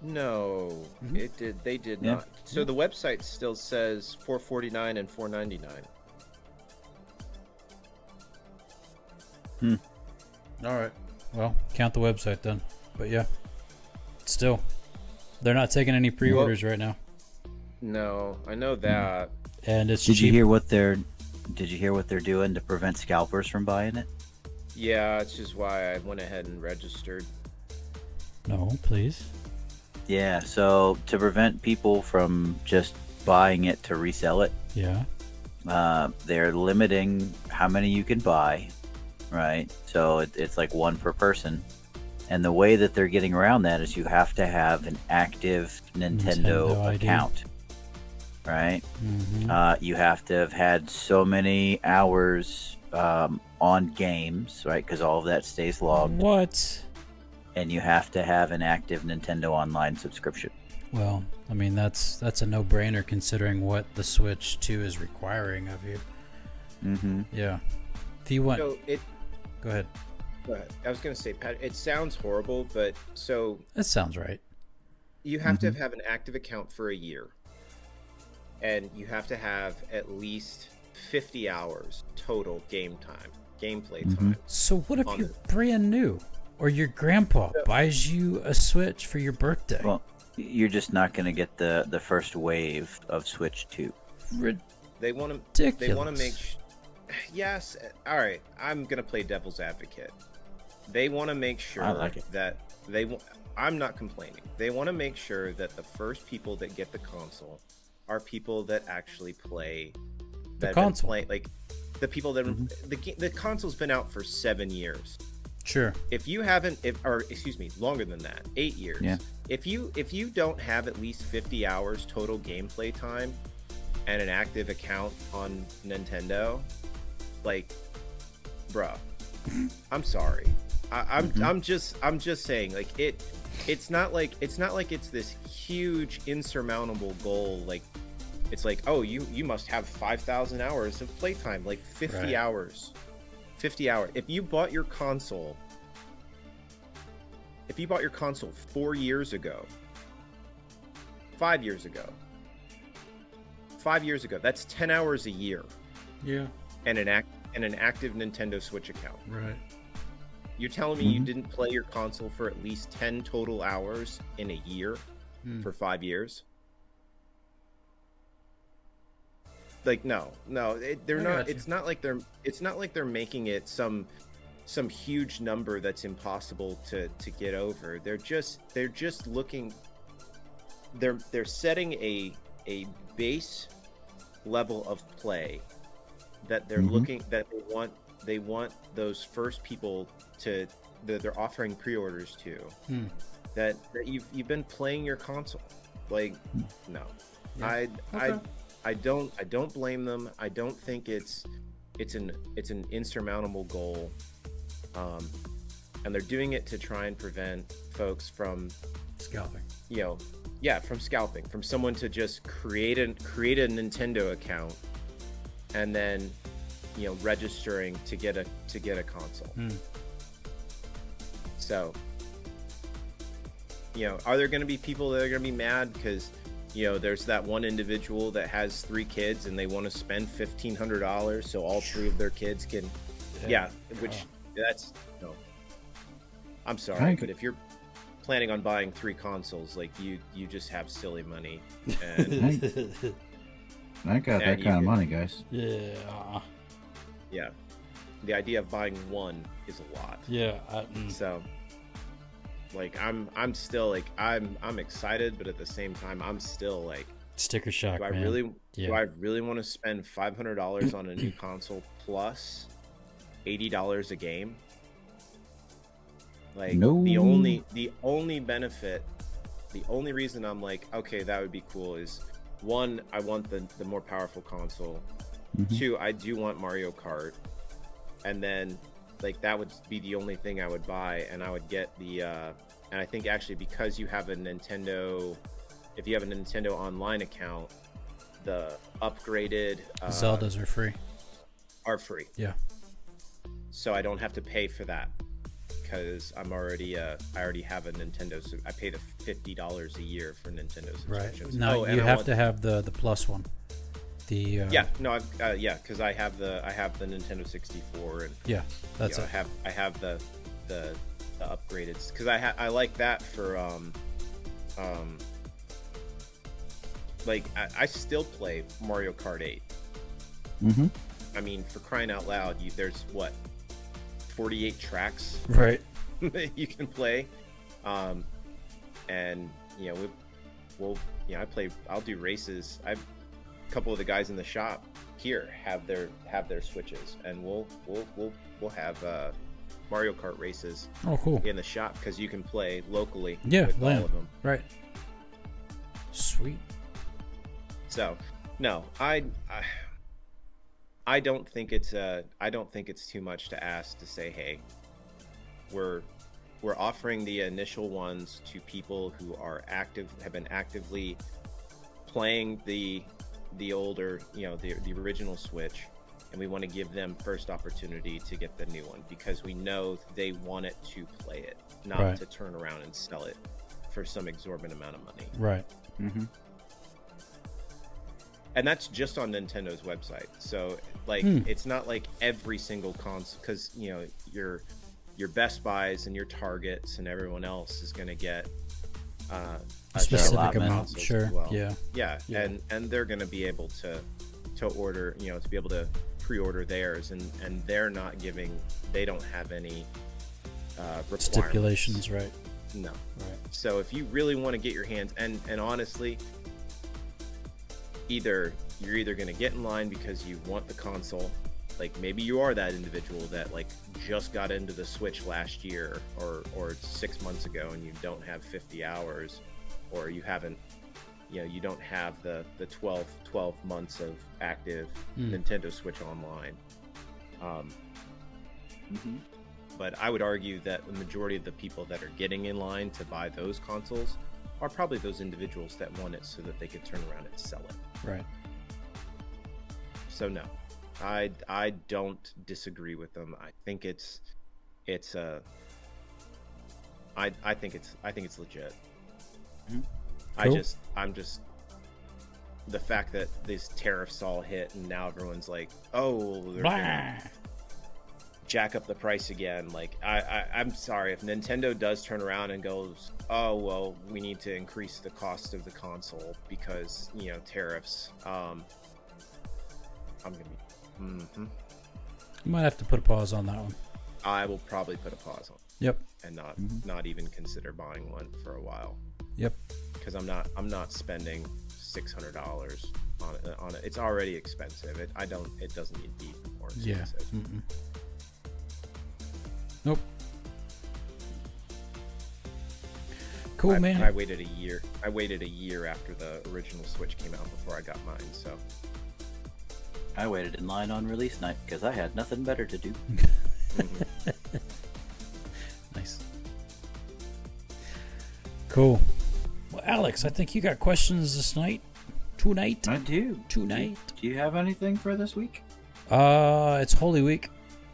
No, it did. They did Yeah. not. So the website still says $449 and $499. All right. Well, count the website then. But yeah, still, they're not taking any pre-orders right now, No, I know that. and it's Did you cheap. hear what they're doing to prevent scalpers from buying it? Yeah, it's just why I went ahead and registered. No, please. Yeah, so to prevent people from just buying it to resell it, Yeah. they're limiting how many you can buy, right? So it's like one per person. And the way that they're getting around that is you have to have an active Nintendo Nintendo ID. account, right? Mm-hmm. You have to have had so many hours on games, right? Because all of that stays logged. What? And you have to have an active Nintendo Online subscription. Well, I mean that's a no-brainer considering what the Switch 2 is requiring of you. Mm-hmm. Yeah. If you want, So go ahead. I was gonna say, Pat, it sounds horrible, but so That sounds right. you have to have an active account for a year, and you have to have at least 50 hours total gameplay time. So what if On you're it. brand new, or your grandpa buys you a Switch for your birthday? Well, you're just not going to get the first wave of Switch 2. They want to. Ridiculous. They want to make. yes. All right. I'm gonna play devil's advocate. They want to make sure that I'm not complaining. They want to make sure that the first people that get the console are people that actually play the console. Like the people that the console's been out for 7 years. Sure. If you haven't, longer than that, 8 years. Yeah. If you don't have at least 50 hours total gameplay time and an active account on Nintendo, like, bruh, I'm sorry. I'm just saying, like, it's not like it's this huge insurmountable goal. Like, it's like, oh, you must have 5,000 hours of playtime, like 50 hours. 50 hours. If you bought your console 4 years ago, 5 years ago, that's 10 hours a year. Yeah. And an active Nintendo Switch account. Right. You're telling me you didn't play your console for at least 10 total hours in a year for 5 years? Like, no, they're not. It's not like they're making it some huge number that's impossible to get over. They're just looking. They're setting a base level of play that they're looking, that they want those first people that they're offering pre-orders to, that you've been playing your console. Like, no, I don't blame them. I don't think it's an insurmountable goal, and they're doing it to try and prevent folks from scalping. From scalping, from someone to just create a Nintendo account and then registering to get a console. So, are there going to be people that are going to be mad because there's that one individual that has 3 kids and they want to spend $1,500 so all 3 of their kids can, that's no. I'm sorry, but if you're planning on buying 3 consoles, like you just have silly money. And I got that kind of money, guys. Yeah. The idea of buying one is a lot. Yeah. So, like, I'm still like, I'm excited, but at the same time, I'm still like, sticker shock. Do I really want to spend $500 on a new console plus $80 a game? Like, no. the only benefit, the only reason I'm like, okay, that would be cool is, 1, I want the more powerful console. 2, I do want Mario Kart. And then, like, that would be the only thing I would buy, and I would get the and I think actually because you have a Nintendo, if you have a Nintendo Online account, the upgraded Zeldas are free. Yeah. So I don't have to pay for that because I already have a Nintendo, so I pay the $50 a year for Nintendo subscriptions. Right. No, you have to have the plus one. Because I have the Nintendo 64, and that's it. I have the upgraded, because I like that for like I still play Mario Kart 8. I mean, for crying out loud, there's 48 tracks right that you can play, and I'll do races. A couple of the guys in the shop here have their Switches, and we'll have Mario Kart races in the shop because you can play locally with all of them. Right. Sweet. So, no, I don't think it's too much to ask to say, hey, we're offering the initial ones to people who have been actively playing the older, the original Switch, and we want to give them first opportunity to get the new one because we know they want it to play it, not to turn around and sell it for some exorbitant amount of money. Right. And that's just on Nintendo's website. So, like, it's not like every single console, because your Best Buys and your Targets and everyone else is going to get a specific amount. Sure. Well. Yeah. And they're going to be able to order, to be able to pre-order theirs, and they're not giving. They don't have any requirements. Stipulations, right? No. Right. So if you really want to get your hands, and honestly, you're either going to get in line because you want the console, like maybe you are that individual that like just got into the Switch last year or 6 months ago and you don't have 50 hours, or you haven't, you don't have the 12 months of active Nintendo Switch Online. But I would argue that the majority of the people that are getting in line to buy those consoles are probably those individuals that want it so that they could turn around and sell it. Right. So no, I don't disagree with them. I think it's I think it's legit. Cool. I'm just the fact that these tariffs all hit and now everyone's like, oh, they're gonna jack up the price again. Like I'm sorry, if Nintendo does turn around and goes, oh well, we need to increase the cost of the console because tariffs, I'm gonna be You might have to put a pause on that one. I will probably put a pause on Yep. and not even consider buying one for a while. Yep. Because I'm not spending $600 on it. It's already expensive. It doesn't need to be more expensive. Yeah. Nope. Cool, man. I waited a year. I waited a year after the original Switch came out before I got mine. So I waited in line on release night because I had nothing better to do. Nice. Cool. Well, Alex, I think you got questions this night. Tonight. I do. Tonight. Do you have anything for this week? It's Holy Week,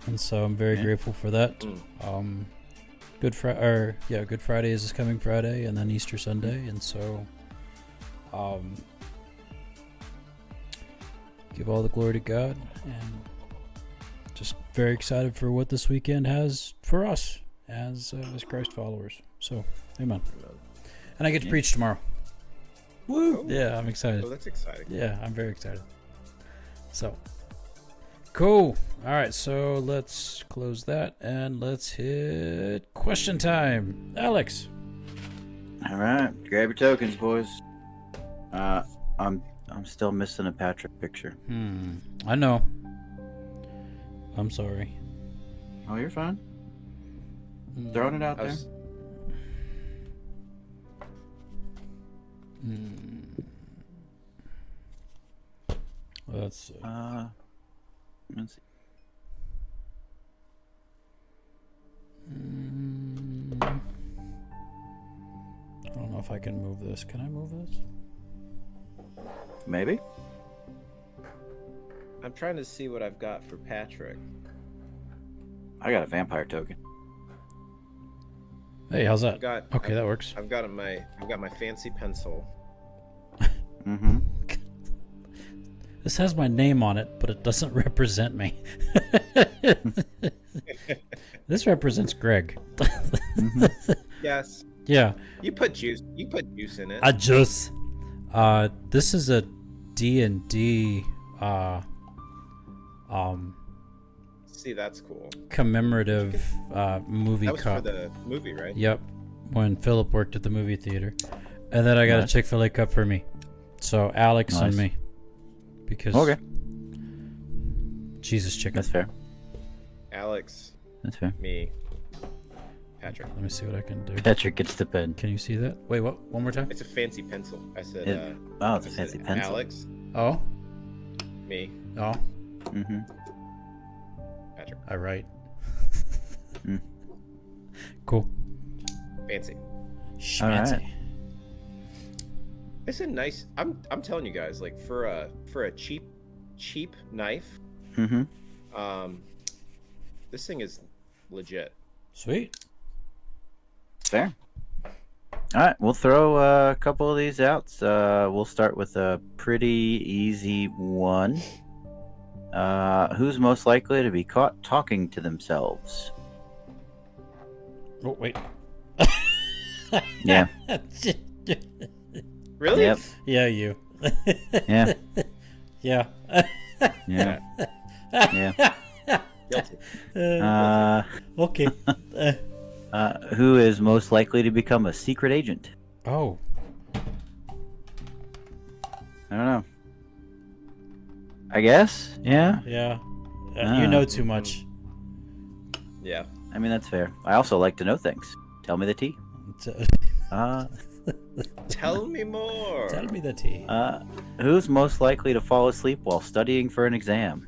and so I'm very grateful for that. Good Friday is this coming Friday, and then Easter Sunday, and so give all the glory to God, and just very excited for what this weekend has for us as Christ followers. So, amen. And I get to preach tomorrow. Woo! Yeah, I'm excited. Oh, that's exciting. Yeah, I'm very excited. So, cool. All right, so let's close that and let's hit question time. Alex. All right, grab your tokens, boys. I'm still missing a Patrick picture. I know. I'm sorry. Oh, you're fine. Throwing it out there. Let's see. Let's see. I don't know if I can move this. Can I move this? Maybe. I'm trying to see what I've got for Patrick. I got a vampire token. Hey, how's that? That works. I've got my fancy pencil. This has my name on it, but it doesn't represent me. This represents Greg. Yes. Yeah. You put juice in it. This is a D&D See, that's cool. commemorative movie That was cup. for the movie, right? Yep. When Philip worked at the movie theater. And then I got a Chick-fil-A cup for me. So Alex and me. Because Jesus chicken. That's fair. Alex. That's fair. Me. Patrick. Let me see what I can do. Patrick gets the pen. Can you see that? Wait, what? One more time? It's a fancy pencil. I said. It's a fancy pencil. Alex. Oh. Me. Oh. Patrick. All right. Cool. Fancy. Schmancy. Right. It's a nice. I'm telling you guys, like for a cheap knife. This thing is legit. Sweet. Fair. All right, we'll throw a couple of these out. We'll start with a pretty easy one. Who's most likely to be caught talking to themselves? Oh, wait. Yeah. Really? Yep. Yeah, you. Yeah. Yeah. Yeah. Yeah. Guilty. Okay. Who is most likely to become a secret agent? Oh. I don't know. I guess. Yeah. Yeah. You know too much. Yeah. I mean, that's fair. I also like to know things. Tell me the tea. Tell me more. Tell me the tea. Who's most likely to fall asleep while studying for an exam?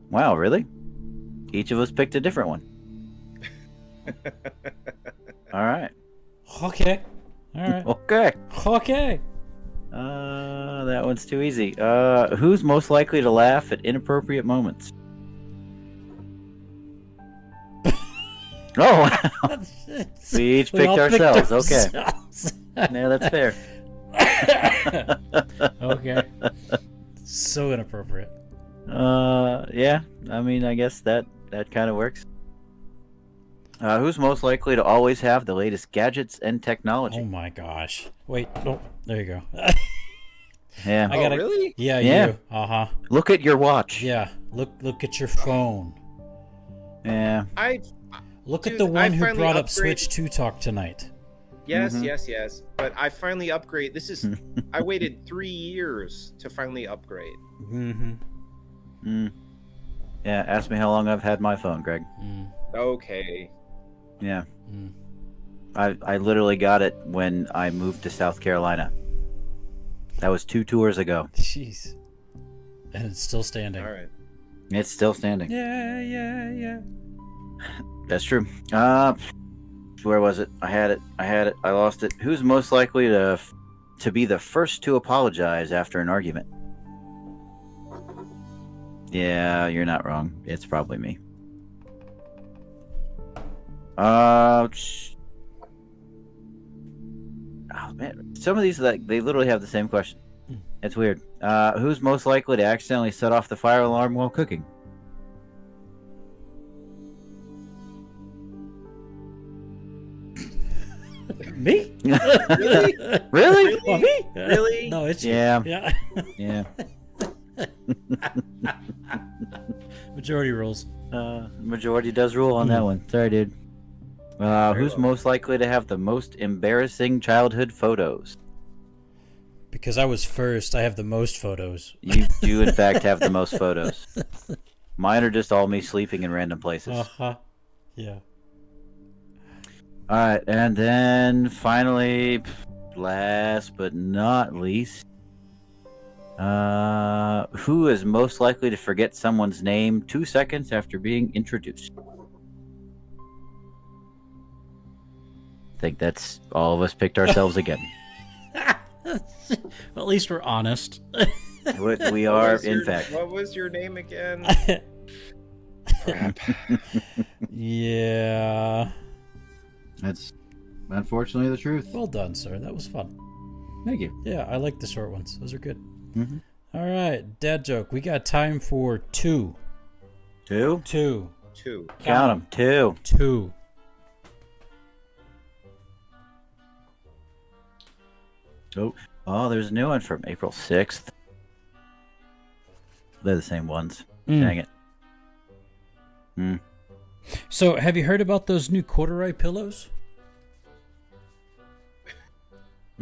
Wow, really? Each of us picked a different one. All right. Okay. All right. Okay. Okay. That one's too easy. Who's most likely to laugh at inappropriate moments? Oh, wow. We each picked ourselves. Okay. Yeah, that's fair. Okay. So inappropriate. Yeah. I mean, I guess that kind of works. Who's most likely to always have the latest gadgets and technology? Oh my gosh. Wait. No. There you go. Yeah. Oh, really? Yeah. Yeah. You. Uh-huh. Look at your watch. Yeah. Look at your phone. Yeah. Look Dude, at the I one who finally brought up upgraded- Switch 2 Talk tonight. Yes, Mhm. yes. But I finally upgrade. This is. I waited 3 years to finally upgrade. Mm-hmm. Yeah. Ask me how long I've had my phone, Greg. Okay. Yeah. Mm. I literally got it when I moved to South Carolina. That was 2 tours ago. Jeez. And it's still standing. All right. It's still standing. Yeah. That's true. Where was it? I had it. I lost it. Who's most likely to be the first to apologize after an argument? Yeah, you're not wrong. It's probably me. Oh man, some of these they literally have the same question. It's weird. Who's most likely to accidentally set off the fire alarm while cooking? Me? Really? Really? Well, me? Really? No, it's you. Yeah. Yeah. Yeah. Majority rules. Majority does rule on that one. Sorry, dude. Who's well. most likely to have the most embarrassing childhood photos? Because I was first, I have the most photos. You in fact have the most photos. Mine are just all me sleeping in random places. Uh-huh. Yeah. All right, and then finally, last but not least, who is most likely to forget someone's name 2 seconds after being introduced? I think that's all of us picked ourselves again. Well, at least we're honest. We are, in fact. What was your name again? Crap. Yeah. That's unfortunately the truth. Well done, sir. That was fun. Thank you. Yeah, I like the short ones. Those are good. Mhm. All right, dad joke. We got time for two. 2? 2. 2. Count them. 2. 2. Oh, there's a new one from April 6th. They're the same ones. Mm. Dang it. So, have you heard about those new corduroy pillows?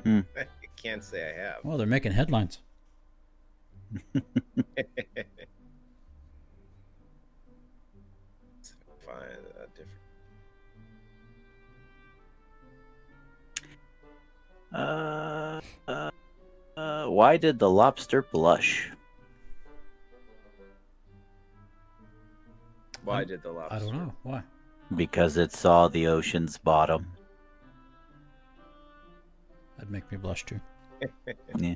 I can't say I have. Well, they're making headlines. Find a different. Why did the lobster blush? Why did the lobster? I don't know. Why? Because it saw the ocean's bottom. That'd make me blush too. Yeah.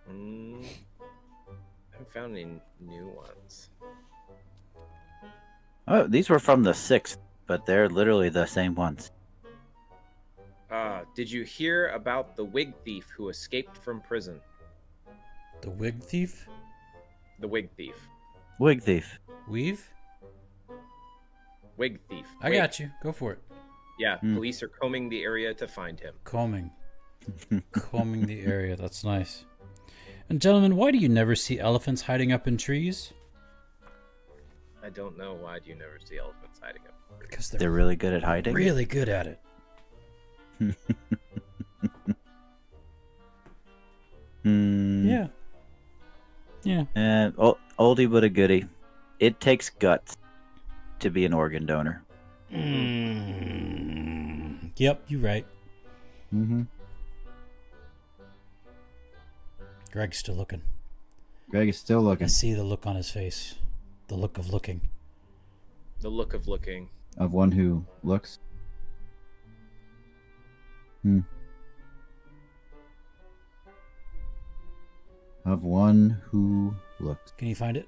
I haven't found any new ones. Oh, these were from the 6th, but they're literally the same ones. Did you hear about the wig thief who escaped from prison? The wig thief? The wig thief. Wig thief. Weave? Wig thief. I got you. Go for it. Yeah, police are combing the area to find him. Combing. Combing the area. That's nice. And gentlemen, why do you never see elephants hiding up in trees? I don't know. Why do you never see elephants hiding up? Because They're really good at hiding. really good at it. Yeah. Yeah. Oldie but a goodie. It takes guts to be an organ donor. Yep, you're right. Mm-hmm. Greg's still looking. Greg is still I looking. see the look on his face. The look of looking. The look of looking. Of one who looks. Of one who looks. Can you find it?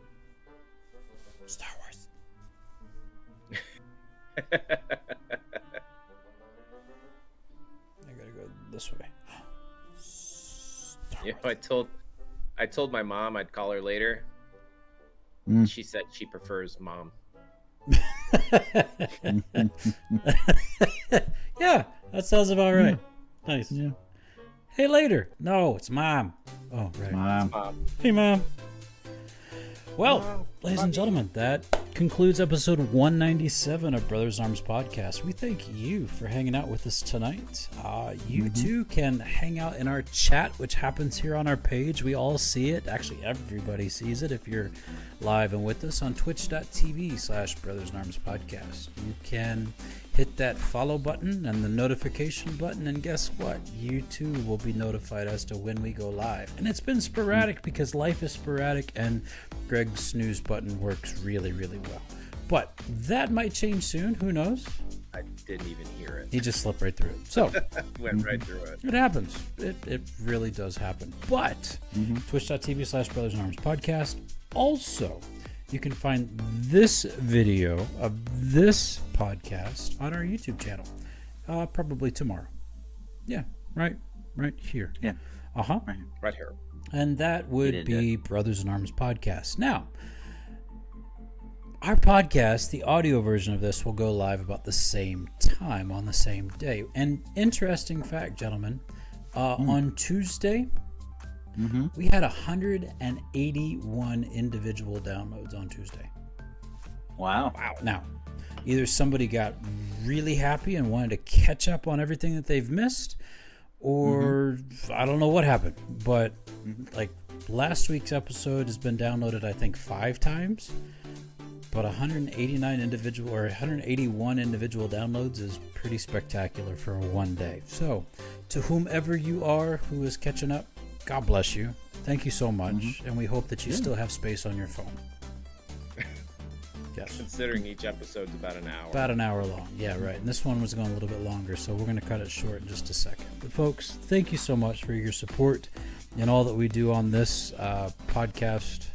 Star Wars. I gotta go this way. Star Yeah, Wars. I told my mom I'd call her later. Mm. She said she prefers mom. Yeah, that sounds about right. Nice. Yeah. Hey, later. No, it's mom. Oh, right. Mom. Hey, mom. Well, Wow. ladies and gentlemen, that concludes episode 197 of Brothers in Arms Podcast. We thank you for hanging out with us tonight. You too can hang out in our chat, which happens here on our page. We all see it. Actually, everybody sees it if you're live and with us on twitch.tv/BrothersinArmsPodcast. You can hit that follow button and the notification button, and guess what? You too will be notified as to when we go live. And it's been sporadic because life is sporadic, and Greg's snooze button works really, really well. But that might change soon. Who knows? I didn't even hear it. He just slipped right through it. So Went right through it. it happens. It really does happen. But twitch.tv/BrothersinArmsPodcast. Also, you can find this video of this podcast on our YouTube channel. Probably tomorrow. Yeah, right here. Yeah. Uh-huh. Right here. And that would did be Brothers in Arms Podcast. Now, our podcast, the audio version of this, will go live about the same time on the same day. And interesting fact, gentlemen, on Tuesday, we had 181 individual downloads on Tuesday. Wow. Now, either somebody got really happy and wanted to catch up on everything that they've missed, or I don't know what happened, but like last week's episode has been downloaded, I think, 5 times, but 181 individual downloads is pretty spectacular for one day. So, to whomever you are who is catching up, God bless you. Thank you so much, and we hope that you still have space on your phone. Yes. Considering each episode's about an hour. About an hour long. Yeah, right. And this one was going a little bit longer, so we're going to cut it short in just a second. But folks, thank you so much for your support and all that we do on this podcast,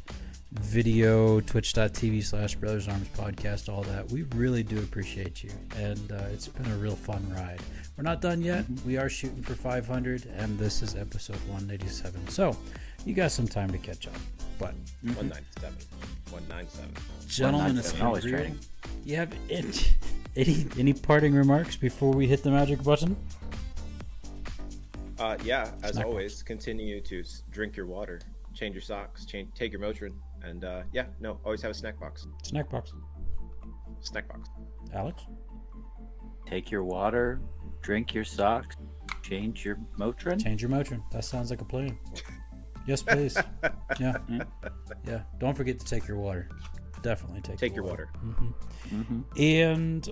video, twitch.tv/BrothersinArmsPodcast, all that. We really do appreciate you, and it's been a real fun ride. We're not done yet. We are shooting for 500, and this is episode 187. So you got some time to catch up. But 197. Gentlemen, it's been always real. training. You have any parting remarks before we hit the magic button? Yeah, as Snack always, continue to drink your water, change your socks, take your Motrin, and always have a snack box. Snack box. Snack box. Alex? Take your water, drink your socks, change your Motrin. Change your Motrin. That sounds like a plan. Yes, please. Yeah. Yeah. Don't forget to take your water. Definitely take your water. And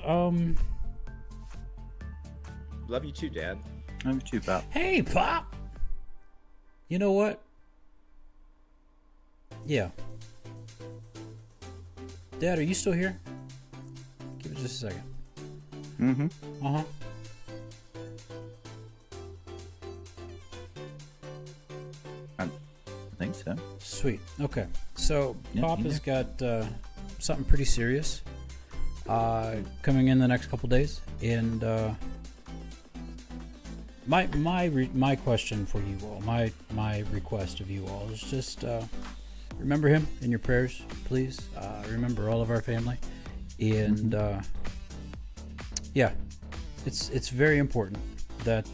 Love you too, Dad. Love you too, Pop. hey, Pop. You know what? Yeah. Dad, are you still here? Give it just a second. Uh-huh. I think so. Sweet. Okay. So Yeah, Pop you has got something pretty serious coming in the next couple days, and my question for you all, my request of you all is just remember him in your prayers, please. Remember all of our family, and yeah, it's very important that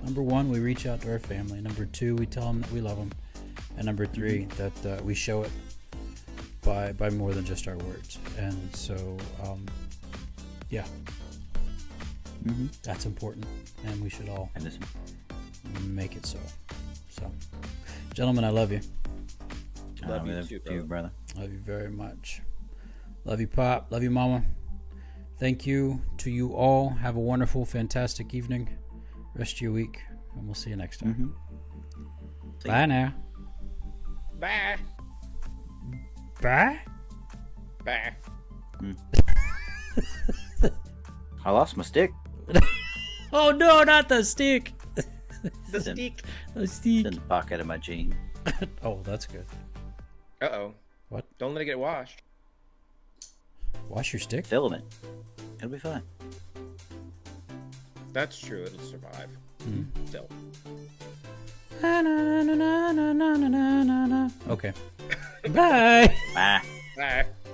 Number one, we reach out to our family. Number two, we tell them that we love them. And number three, that we show it by more than just our words. And so, yeah, that's important, and we should all make it so. So, gentlemen, I love you. Love you too, brother. Love you very much. Love you, Pop. Love you, Mama. Thank you to you all. Have a wonderful, fantastic evening. Rest of your week, and we'll see you next time. Bye now. Bye. Bye. Bye. I lost my stick. Oh no, not the stick. The stick. The It's stick. in the pocket of my jean. Oh, that's good. Uh-oh. What? Don't let it get washed. Wash your stick? Filament. It'll be fine. That's true. It'll survive. Still. Okay. Bye. Bye. Bye.